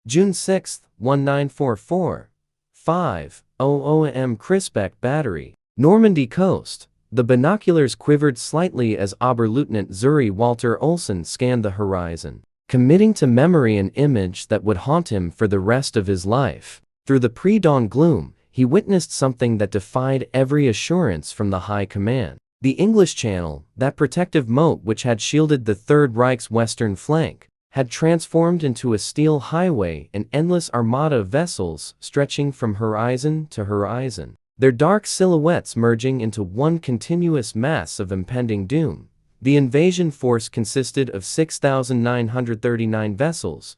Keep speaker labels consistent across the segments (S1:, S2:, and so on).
S1: June 6, 1944. 5:00 am Crisbeck Battery, Normandy coast. The binoculars quivered slightly as Oberleutnant Zuri Walter Olsen scanned the horizon, committing to memory an image that would haunt him for the rest of his life. Through the pre-dawn gloom, he witnessed something that defied every assurance from the High Command. The English Channel, that protective moat which had shielded the Third Reich's western flank, had transformed into a steel highway, an endless armada of vessels stretching from horizon to horizon, their dark silhouettes merging into one continuous mass of impending doom. The invasion force consisted of 6,939 vessels,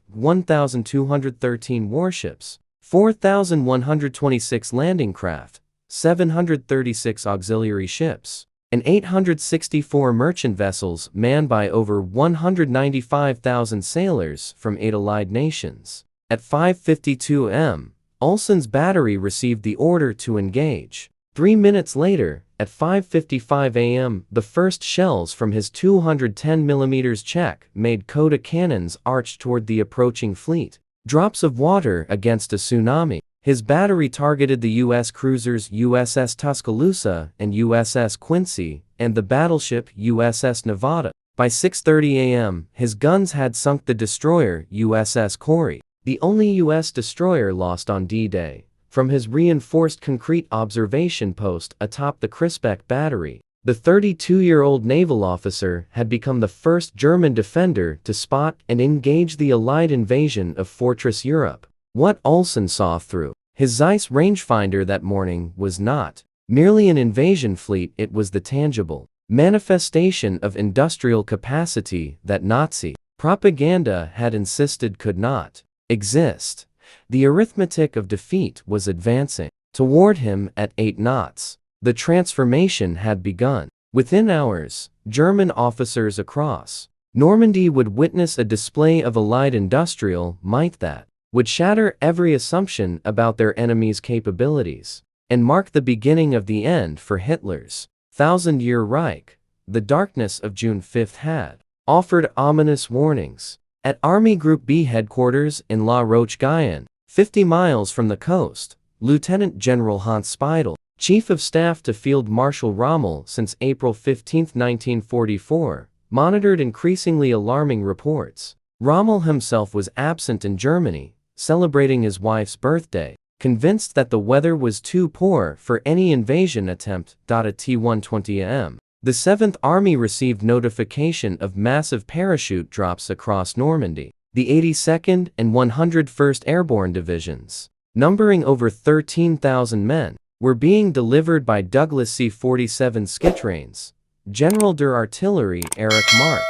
S1: 1,213 warships, 4,126 landing craft, 736 auxiliary ships, and 864 merchant vessels manned by over 195,000 sailors from 8 allied nations. At 5:52 am, Olsen's battery received the order to engage. 3 minutes later, at 5:55 am, the first shells from his 210mm Czech made Coda cannons arch toward the approaching fleet. Drops of water against a tsunami. His battery targeted the U.S. cruisers USS Tuscaloosa and USS Quincy, and the battleship USS Nevada. By 6:30 am, his guns had sunk the destroyer USS Corey, the only U.S. destroyer lost on D-Day. From his reinforced concrete observation post atop the Crisbeck battery, the 32-year-old naval officer had become the first German defender to spot and engage the Allied invasion of Fortress Europe. What Olsen saw through his Zeiss rangefinder that morning was not merely an invasion fleet, it was the tangible manifestation of industrial capacity that Nazi propaganda had insisted could not exist. The arithmetic of defeat was advancing toward him at 8 knots. The transformation had begun. Within hours, German officers across Normandy would witness a display of Allied industrial might that would shatter every assumption about their enemy's capabilities, and mark the beginning of the end for Hitler's thousand-year Reich. The darkness of June 5 had offered ominous warnings. At Army Group B headquarters in La Roche-Guyon, 50 miles from the coast, Lieutenant General Hans Speidel, Chief of Staff to Field Marshal Rommel since April 15, 1944, monitored increasingly alarming reports. Rommel himself was absent in Germany, celebrating his wife's birthday, convinced that the weather was too poor for any invasion attempt. At T-120 am, the 7th Army received notification of massive parachute drops across Normandy. The 82nd and 101st Airborne Divisions, numbering over 13,000 men, were being delivered by Douglas C-47 Skitrains. General der Artillerie Erich Marx,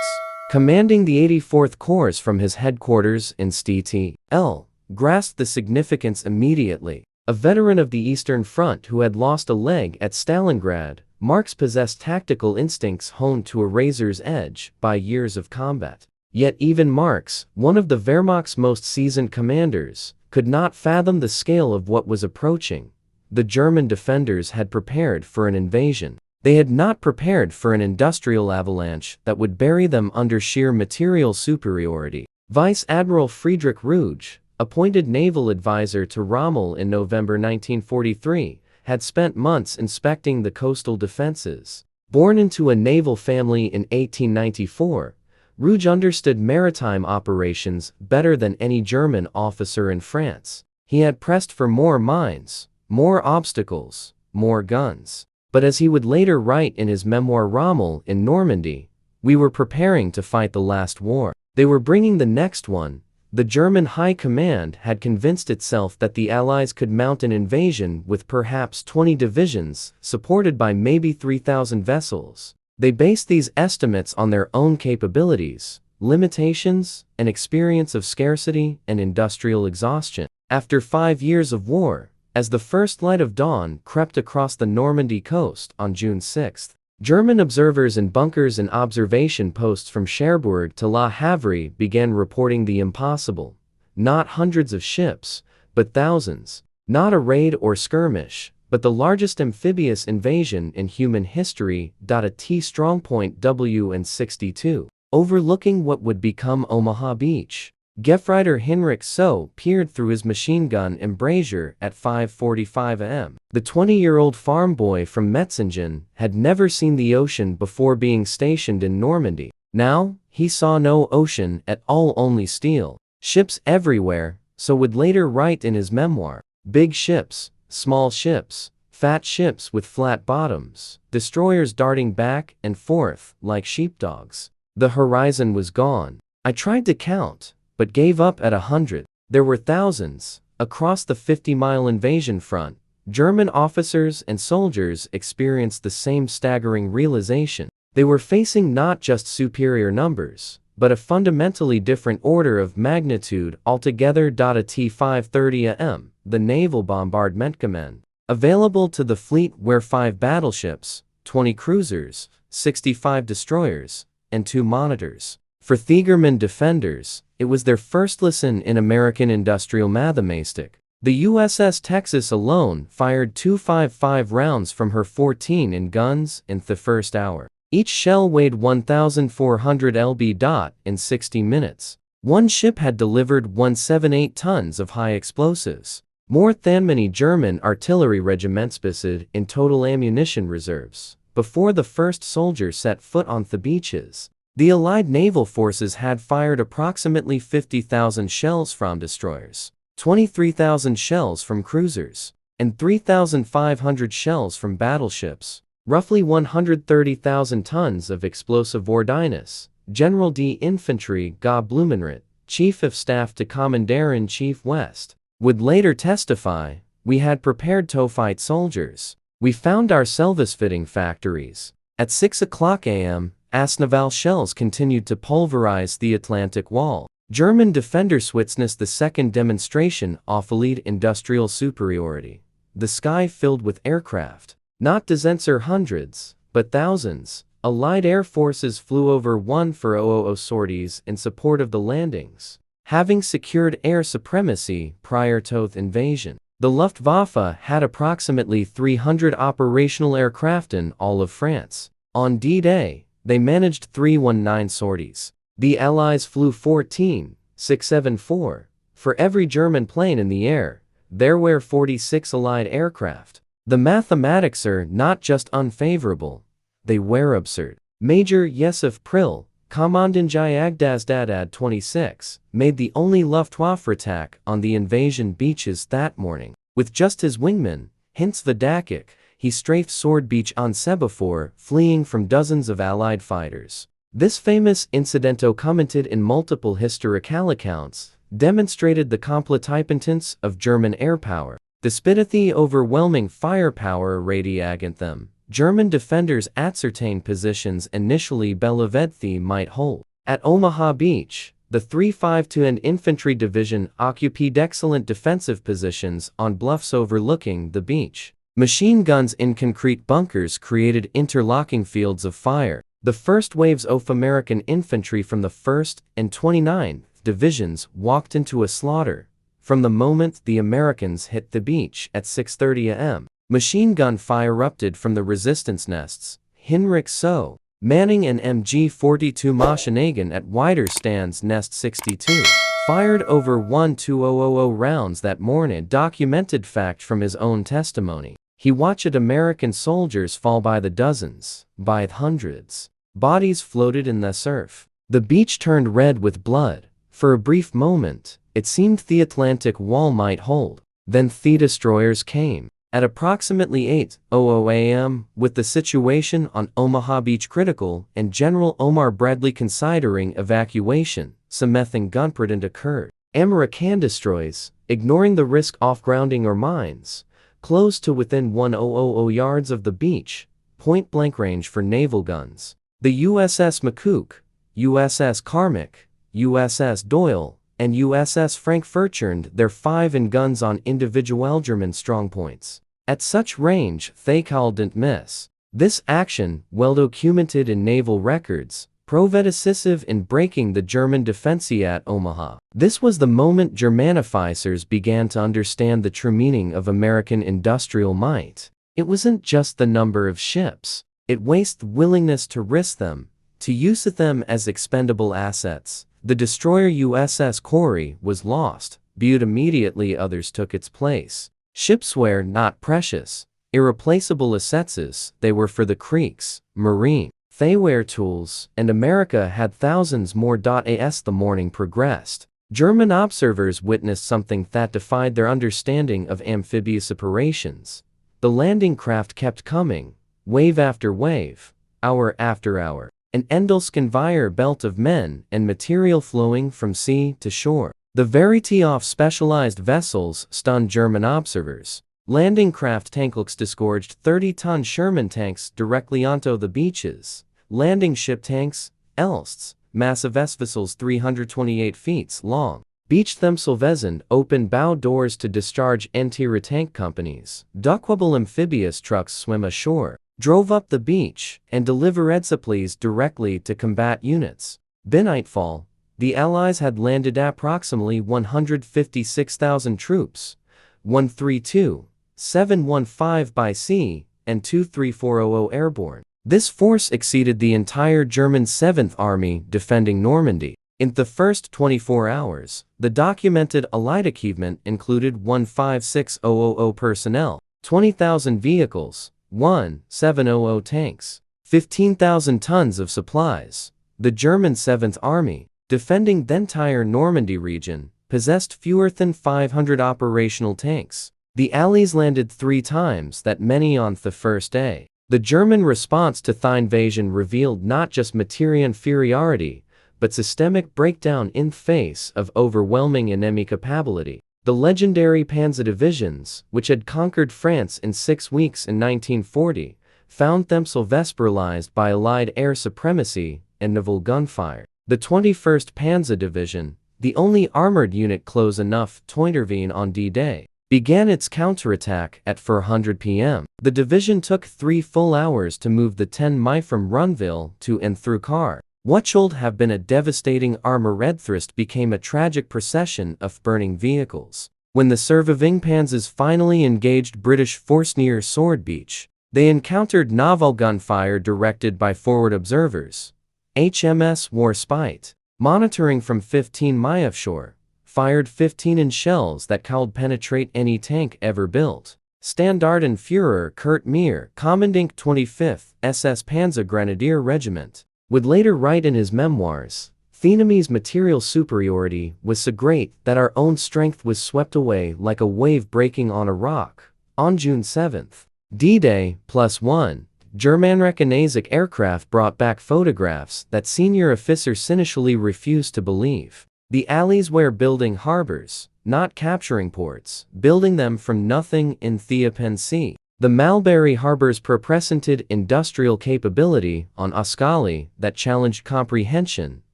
S1: commanding the 84th Corps from his headquarters in St.L., grasped the significance immediately. A veteran of the Eastern Front who had lost a leg at Stalingrad, Marx possessed tactical instincts honed to a razor's edge by years of combat. Yet even Marx, one of the Wehrmacht's most seasoned commanders, could not fathom the scale of what was approaching. The German defenders had prepared for an invasion. They had not prepared for an industrial avalanche that would bury them under sheer material superiority. Vice Admiral Friedrich Ruge, appointed naval advisor to Rommel in November 1943, had spent months inspecting the coastal defenses. Born into a naval family in 1894, Ruge understood maritime operations better than any German officer in France. He had pressed for more mines, more obstacles, more guns. But as he would later write in his memoir Rommel in Normandy, we were preparing to fight the last war. They were bringing the next one. The German High Command had convinced itself that the Allies could mount an invasion with perhaps 20 divisions, supported by maybe 3,000 vessels. They based these estimates on their own capabilities, limitations, and experience of scarcity and industrial exhaustion. After 5 years of war, as the first light of dawn crept across the Normandy coast on June 6, German observers in bunkers and observation posts from Cherbourg to La Havre began reporting the impossible. Not hundreds of ships, but thousands. Not a raid or skirmish, but the largest amphibious invasion in human history. A T strongpoint WN-62, overlooking what would become Omaha Beach. Gefreiter Heinrich So peered through his machine gun embrasure at 5:45 am. The 20-year-old farm boy from Metzingen had never seen the ocean before being stationed in Normandy. Now, he saw no ocean at all, only steel. Ships everywhere, so would later write in his memoir. Big ships, small ships, fat ships with flat bottoms, destroyers darting back and forth like sheepdogs. The horizon was gone. I tried to count, but gave up at 100. There were thousands. Across the 50-mile invasion front, German officers and soldiers experienced the same staggering realization. They were facing not just superior numbers, but a fundamentally different order of magnitude altogether. A T-530 AM, the Naval Bombardment Command, available to the fleet were 5 battleships, 20 cruisers, 65 destroyers, and 2 monitors. For Thiegerman defenders, it was their first lesson in American industrial mathematics. The USS Texas alone fired 255 rounds from her 14-inch guns in the first hour. Each shell weighed 1,400 lb. In 60 minutes. One ship had delivered 178 tons of high explosives, more than many German artillery regiments beside in total ammunition reserves. Before the first soldier set foot on the beaches, the Allied naval forces had fired approximately 50,000 shells from destroyers, 23,000 shells from cruisers, and 3,500 shells from battleships. Roughly 130,000 tons of explosive ordnance. General D. Infantry Gab Blumenritt, Chief of Staff to Commander-in-Chief West, would later testify, "We had prepared to fight soldiers. We found ourselves fitting factories." At 6:00 am, Asnaval shells continued to pulverize the Atlantic Wall. German defenders witnessed the second demonstration of elite industrial superiority. The sky filled with aircraft. Not dozens or hundreds, but thousands. Allied air forces flew over 1,400 sorties in support of the landings, having secured air supremacy prior to the invasion. The Luftwaffe had approximately 300 operational aircraft in all of France. On D-Day, they managed 319 sorties. The Allies flew 14,674. For every German plane in the air, there were 46 Allied aircraft. The mathematics are not just unfavorable, they were absurd. Major Yosef Prill, Kommandant Jagdasdadad 26, made the only Luftwaffe attack on the invasion beaches that morning. With just his wingman, Hintz Vidakik, he strafed Sword Beach on Semaphore, fleeing from dozens of Allied fighters. This famous incidento, commented in multiple historical accounts, demonstrated the competence of German air power. Despite the overwhelming firepower radiating them, German defenders ascertained positions initially believed they might hold. At Omaha Beach, the 352 and Infantry Division occupied excellent defensive positions on bluffs overlooking the beach. Machine guns in concrete bunkers created interlocking fields of fire. The first waves of American infantry from the 1st and 29th Divisions walked into a slaughter. From the moment the Americans hit the beach at 6:30 am, machine gun fire erupted from the resistance nests. Heinrich So, manning an MG-42 Maschinengen at Widerstands Nest 62, fired over 1,200 rounds that morning. Documented fact from his own testimony. He watched American soldiers fall by the dozens, by the hundreds. Bodies floated in the surf. The beach turned red with blood. For a brief moment, it seemed the Atlantic Wall might hold. Then the destroyers came. At approximately 8:00 am, with the situation on Omaha Beach critical and General Omar Bradley considering evacuation, some methane gunpowder occurred. American destroyers, ignoring the risk of grounding or mines, close to within 1,000 yards of the beach, point-blank range for naval guns. The USS McCook, USS Carmack, USS Doyle, and USS Frankfurt turned their 5-inch guns on individual German strongpoints. At such range, they couldn't miss. This action, well documented in naval records, proved decisive in breaking the German defense at Omaha. This was the moment Germanophicers began to understand the true meaning of American industrial might. It wasn't just the number of ships, it was the willingness to risk them, to use them as expendable assets, The destroyer USS Corey was lost, but immediately others took its place. Ships were not precious, irreplaceable assets, they were for the Creeks, Marine. They were tools, and America had thousands more. As the morning progressed, German observers witnessed something that defied their understanding of amphibious operations. The landing craft kept coming, wave after wave, hour after hour, an endless conveyor belt of men and material flowing from sea to shore. The variety of specialized vessels stunned German observers. Landing craft tanks disgorged 30-ton Sherman tanks directly onto the beaches. Landing ship tanks, Elsts, massive vessels 328 feet long, beached themselves and opened bow doors to discharge anti-tank companies. Duckable amphibious trucks swim ashore, drove up the beach, and delivered supplies directly to combat units. By nightfall, the Allies had landed approximately 156,000 troops, 132,715 by sea, and 23400 airborne. This force exceeded the entire German 7th Army defending Normandy. In the first 24 hours, the documented Allied achievement included 156,000 personnel, 20,000 vehicles, 1,700 tanks, 15,000 tons of supplies. The German 7th Army, defending the entire Normandy region, possessed fewer than 500 operational tanks. The Allies landed 3 times that many on the first day. The German response to the invasion revealed not just material inferiority, but systemic breakdown in face of overwhelming enemy capability. The legendary Panzer divisions, which had conquered France in 6 weeks in 1940, found themselves paralyzed by Allied air supremacy and naval gunfire. The 21st Panzer Division, the only armored unit close enough to intervene on D-Day, began its counterattack at 400 p.m. The division took 3 full hours to move the 10 mi from Runville to and through Car. What should have been a devastating armored thrust became a tragic procession of burning vehicles. When the surviving panzers finally engaged British force near Sword Beach, they encountered naval gunfire directed by forward observers. HMS Warspite, monitoring from 15 mi offshore, fired 15-inch shells that could penetrate any tank ever built. Standartenführer Kurt Meyer, commanding 25th SS Panzer Grenadier Regiment, would later write in his memoirs, "The enemy's material superiority was so great that our own strength was swept away like a wave breaking on a rock." On June 7th, D-Day +1, German-Reconnaissance aircraft brought back photographs that senior officers initially refused to believe. The Allies were building harbors, not capturing ports, building them from nothing in the open sea. The Mulberry Harbors presented industrial capability on Oskali that challenged comprehension,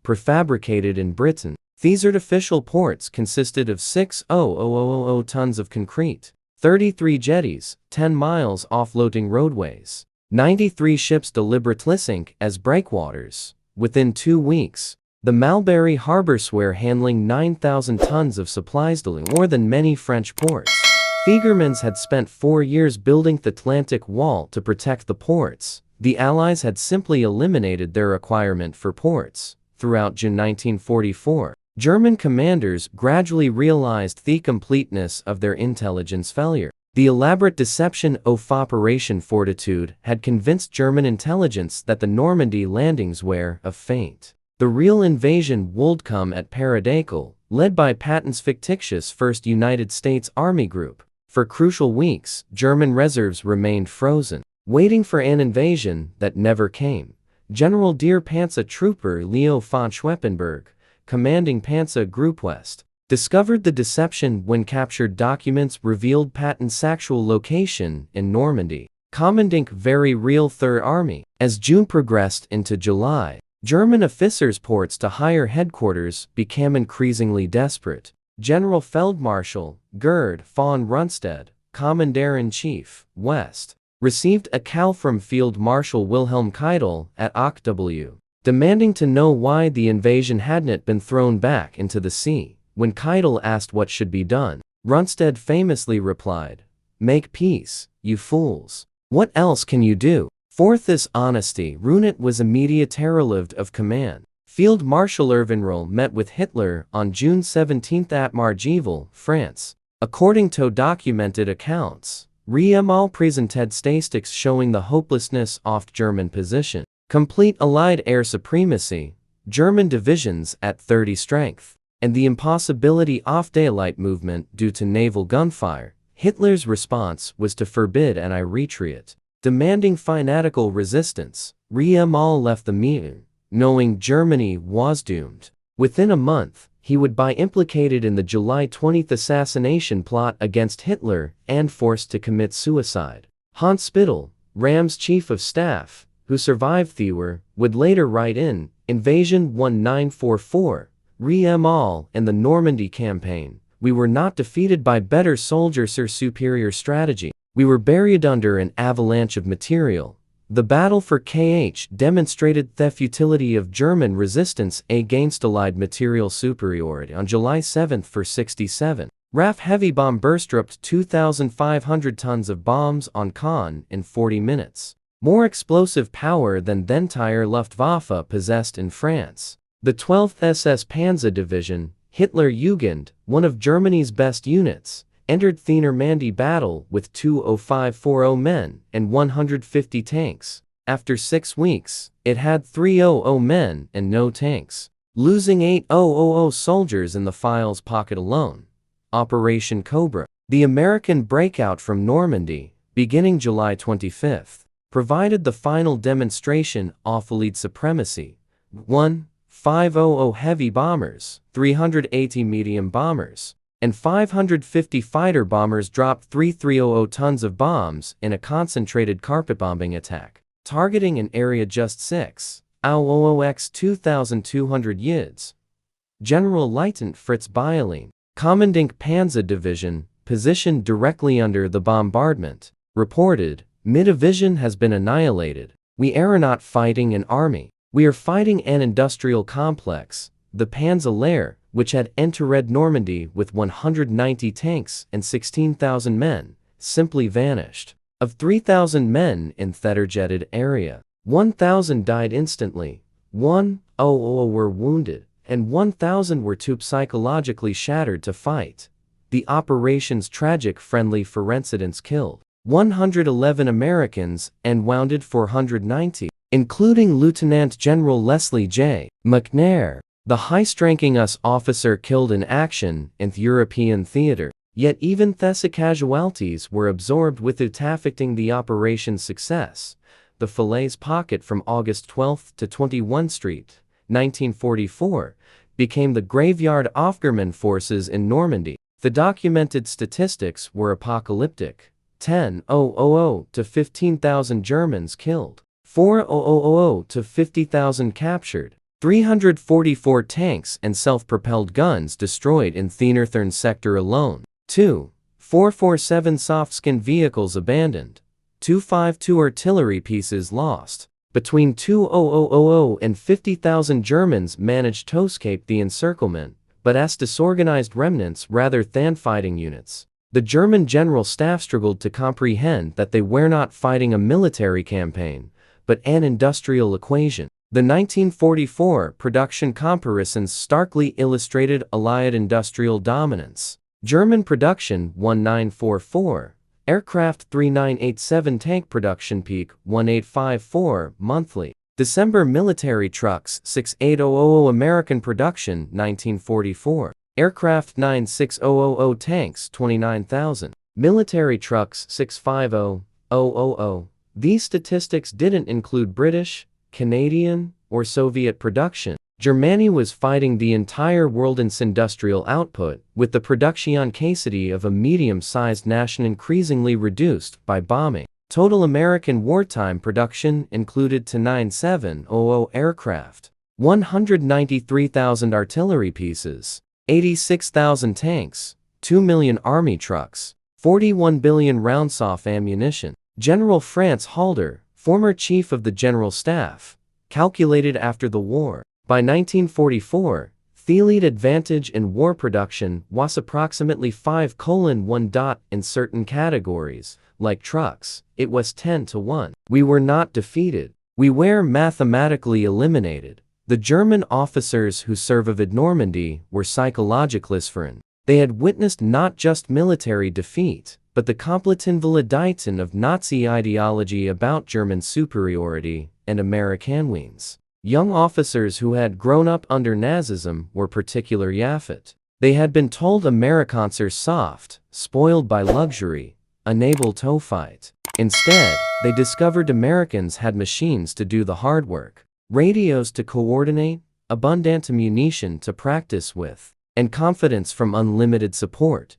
S1: prefabricated in Britain. These artificial ports consisted of 6,000 tons of concrete, 33 jetties, 10 miles offloading roadways, 93 ships deliberately sink as breakwaters. Within 2 weeks, the Mulberry Harbors were handling 9,000 tons of supplies, more than many French ports. Fiegermans had spent 4 years building the Atlantic Wall to protect the ports. The Allies had simply eliminated their requirement for ports. Throughout June 1944, German commanders gradually realized the completeness of their intelligence failure. The elaborate deception of Operation Fortitude had convinced German intelligence that the Normandy landings were a feint. The real invasion would come at Paradakal, led by Patton's fictitious 1st United States Army Group. For crucial weeks, German reserves remained frozen, waiting for an invasion that never came. General Der Panzertrooper Leo von Schweppenberg, commanding Panzer Group West, discovered the deception when captured documents revealed Patton's actual location in Normandy, commanding very real Third Army. As June progressed into July, German officers' ports to higher headquarters became increasingly desperate. General Feldmarschall Gerd von Rundstedt, Commander-in-Chief, West, received a call from Field Marshal Wilhelm Keitel at OKW, demanding to know why the invasion hadn't been thrown back into the sea. When Keitel asked what should be done, Rundstedt famously replied, "Make peace, you fools. What else can you do?" For this honesty, Runit was immediately relieved of command. Field Marshal Erwinroll met with Hitler on June 17 at Margivel, France. According to documented accounts, Riemal presented statistics showing the hopelessness of German position. Complete Allied air supremacy, German divisions at 30 strength, and the impossibility of daylight movement due to naval gunfire. Hitler's response was to forbid any retreat. Demanding fanatical resistance, Riemal left the meeting, knowing Germany was doomed. Within a month, he would be implicated in the July 20 assassination plot against Hitler and forced to commit suicide. Hans Spittel, Ram's chief of staff, who survived Thewer, would later write in Invasion 1944, Riemal and the Normandy campaign. We were not defeated by better soldiers or superior strategy. We were buried under an avalanche of material. The battle for KH demonstrated the futility of German resistance against Allied material superiority. On July 7 for 67, RAF heavy bomb burst dropped 2,500 tons of bombs on Caen in 40 minutes. More explosive power than the entire Luftwaffe possessed in France. The 12th SS Panzer Division, Hitler Jugend, one of Germany's best units, entered the Normandy battle with 2,0540 men and 150 tanks. After 6 weeks, it had 300 men and no tanks, losing 8,000 soldiers in the files pocket alone. Operation Cobra. The American breakout from Normandy, beginning July 25, provided the final demonstration of Allied supremacy. 1,500 heavy bombers, 380 medium bombers, and 550 fighter bombers dropped 3,300 tons of bombs in a concentrated carpet bombing attack, targeting an area just 6,000 x 2,200 yields. General Lieutenant Fritz Bieling, commanding Panzer Division, positioned directly under the bombardment, reported, "Mid-division has been annihilated. We are not fighting an army. We are fighting an industrial complex." The Panzer Lehr, which had entered Normandy with 190 tanks and 16,000 men, simply vanished. Of 3,000 men in the targeted area, 1,000 died instantly, 1,000 were wounded, and 1,000 were too psychologically shattered to fight. The operation's tragic friendly for incidents killed 111 Americans and wounded 490, including Lieutenant General Leslie J. McNair, the highest-ranking US officer killed in action in the European theater. Yet even these casualties were absorbed without affecting the operation's success. The Falaise Pocket from August 12 to 21 Street, 1944, became the graveyard of German forces in Normandy. The documented statistics were apocalyptic. 10,000 to 15,000 Germans killed, 4,000 to 50,000 captured, 344 tanks and self-propelled guns destroyed in the northern sector alone, 2,447 soft-skin vehicles abandoned, 252 artillery pieces lost. Between 2,000 and 50,000 Germans managed to escape the encirclement, but as disorganized remnants rather than fighting units. The German General Staff struggled to comprehend that they were not fighting a military campaign, but an industrial equation. The 1944 production comparisons starkly illustrated Allied industrial dominance. German production 1944, aircraft 3987, tank production peak 1854 monthly. December military trucks 6800, American production 1944. Aircraft 96000, tanks 29,000. Military trucks 650000. These statistics didn't include British, Canadian, or Soviet production. Germany was fighting the entire world in its industrial output, with the production capacity of a medium-sized nation increasingly reduced by bombing. Total American wartime production included to 9700 aircraft, 193,000 artillery pieces, 86,000 tanks, 2 million army trucks, 41 billion rounds of ammunition. General Franz Halder, former chief of the General Staff, calculated after the war. By 1944, the lead advantage in war production was approximately 5:1. In certain categories, like trucks, it was 10-1. We were not defeated. We were mathematically eliminated. The German officers who survived Normandy were psychologically different. They had witnessed not just military defeat, but the completen validation of Nazi ideology about German superiority and American wings. Young officers who had grown up under Nazism were particularly affected. They had been told Americans are soft, spoiled by luxury, unable to fight. Instead, they discovered Americans had machines to do the hard work, radios to coordinate, abundant ammunition to practice with, and confidence from unlimited support.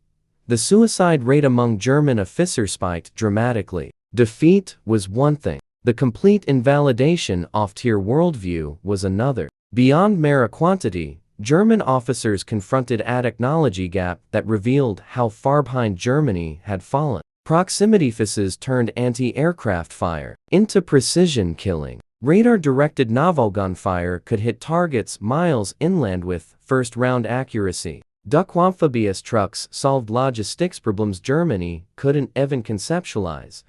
S1: The suicide rate among German officers spiked dramatically. Defeat was one thing. The complete invalidation of tier worldview was another. Beyond mere quantity, German officers confronted a technology gap that revealed how far behind Germany had fallen. Proximity fusses turned anti-aircraft fire into precision killing. Radar-directed naval gunfire could hit targets miles inland with first-round accuracy. Duck-amphibious trucks solved logistics problems Germany couldn't even conceptualize.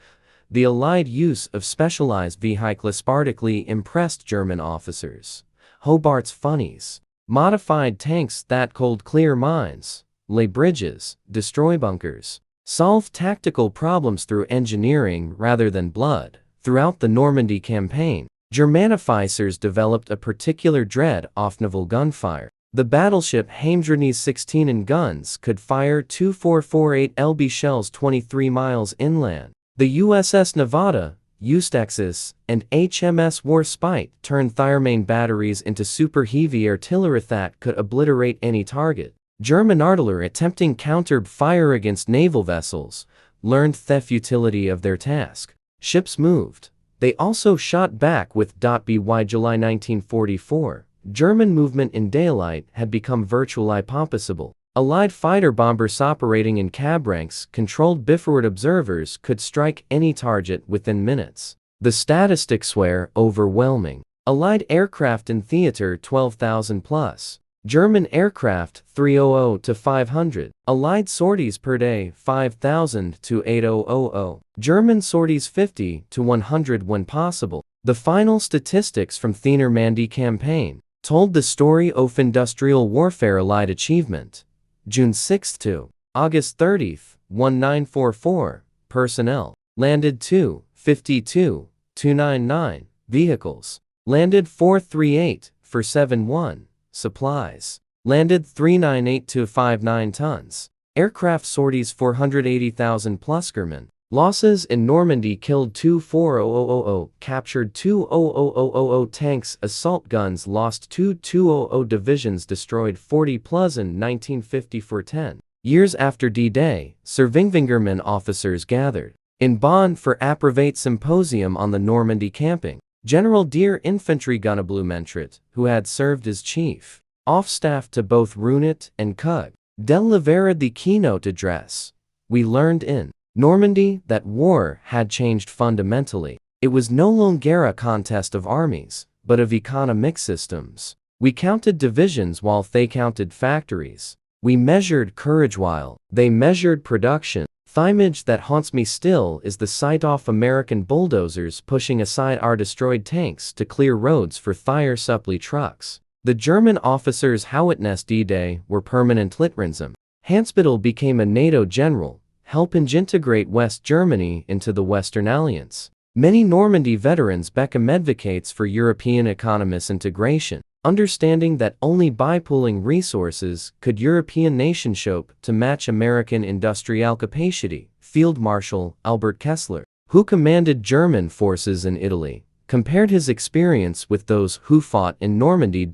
S1: The Allied use of specialized vehicles particularly impressed German officers. Hobart's funnies. Modified tanks that could clear mines, lay bridges, destroy bunkers, solve tactical problems through engineering rather than blood. Throughout the Normandy campaign, German officers developed a particular dread of naval gunfire. The battleship Heimdall's 16 guns could fire 2448 lb shells 23 miles inland. The USS Nevada, Eustexis, and HMS Warspite turned Thermain batteries into super heavy artillery that could obliterate any target. German artillery attempting counter-fire against naval vessels learned the futility of their task. Ships moved. They also shot back with .by July 1944. German movement in daylight had become virtually impossible. Allied fighter bombers operating in cab ranks controlled bifurcated observers could strike any target within minutes. The statistics were overwhelming. Allied aircraft in theater 12,000 plus. German aircraft 300 to 500. Allied sorties per day 5,000 to 8,000. German sorties 50 to 100 when possible. The final statistics from the Normandy campaign told the story of industrial warfare Allied achievement. June 6 to August 30, 1944, personnel. Landed 252, 299, vehicles. Landed 438, 471, supplies. Landed 398 to 59 tons. Aircraft sorties 480,000 plus German. Losses in Normandy killed 24000, captured 20000 tanks, assault guns lost 200 divisions, destroyed 40 plus in 1954. 10 years after D-Day, Surviving officers gathered in Bonn for a private symposium on the Normandy camping. General der Infantry Gunablumentrit, who had served as chief of staff to both Runit and Kug, delivered the keynote address. We learned in Normandy that war had changed fundamentally. It was no longer a contest of armies, but of economic systems. We counted divisions while they counted factories. We measured courage while they measured production. The image that haunts me still is the sight of American bulldozers pushing aside our destroyed tanks to clear roads for fire supply trucks. The German officers who witnessed D-Day were permanent Literanism. Hansbittel became a NATO general, helping integrate West Germany into the Western Alliance. Many Normandy veterans became advocates for European economist integration, understanding that only by pooling resources could European nations hope to match American industrial capacity. Field Marshal Albert Kessler, who commanded German forces in Italy, compared his experience with those who fought in Normandy.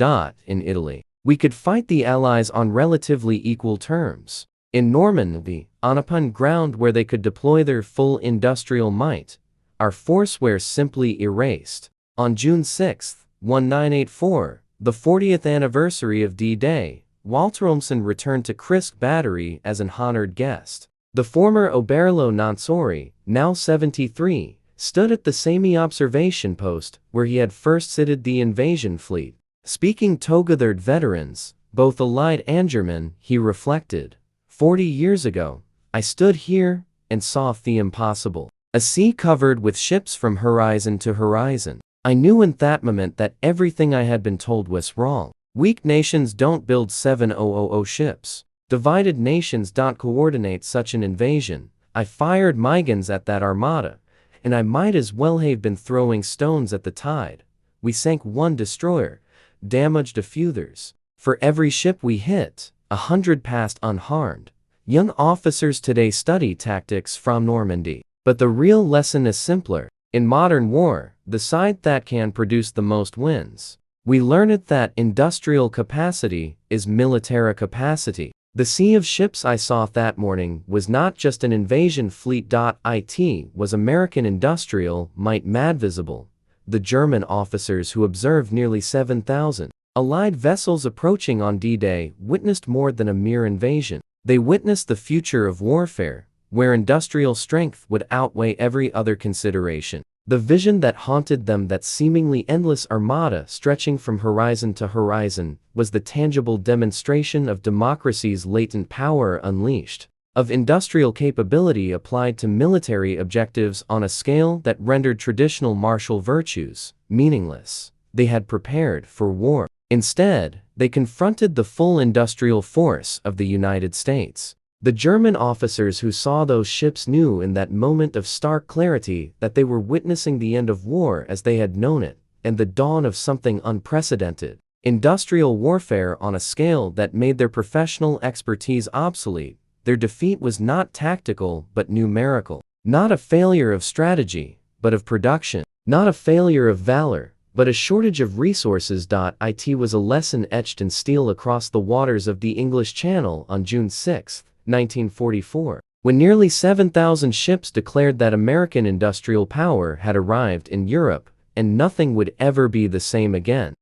S1: In Italy, we could fight the Allies on relatively equal terms. In Normandy, on open ground where they could deploy their full industrial might, our force were simply erased. On June 6, 1984, the 40th anniversary of D-Day, Walter Olmsson returned to Krisk Battery as an honored guest. The former Oberlo Nansori, now 73, stood at the same observation post where he had first sighted the invasion fleet. Speaking to gathered veterans, both Allied and German, he reflected, 40 years ago, I stood here and saw the impossible. A sea covered with ships from horizon to horizon. I knew in that moment that everything I had been told was wrong. Weak nations don't build 7000 ships. Divided nations don't coordinate such an invasion. I fired my guns at that armada, and I might as well have been throwing stones at the tide. We sank one destroyer, damaged a few others. For every ship we hit, 100 passed unharmed. Young officers today study tactics from Normandy. But the real lesson is simpler. In modern war, the side that can produce the most wins. We learned that industrial capacity is military capacity. The sea of ships I saw that morning was not just an invasion fleet. It was American industrial might made visible. The German officers who observed nearly 7,000 Allied vessels approaching on D-Day witnessed more than a mere invasion. They witnessed the future of warfare, where industrial strength would outweigh every other consideration. The vision that haunted them, that seemingly endless armada stretching from horizon to horizon, was the tangible demonstration of democracy's latent power unleashed, of industrial capability applied to military objectives on a scale that rendered traditional martial virtues meaningless. They had prepared for war. Instead, they confronted the full industrial force of the United States. The German officers who saw those ships knew in that moment of stark clarity that they were witnessing the end of war as they had known it, and the dawn of something unprecedented. Industrial warfare on a scale that made their professional expertise obsolete. Their defeat was not tactical but numerical. Not a failure of strategy, but of production. Not a failure of valor, but a shortage of resources. It was a lesson etched in steel across the waters of the English Channel on June 6, 1944, when nearly 7,000 ships declared that American industrial power had arrived in Europe, and nothing would ever be the same again.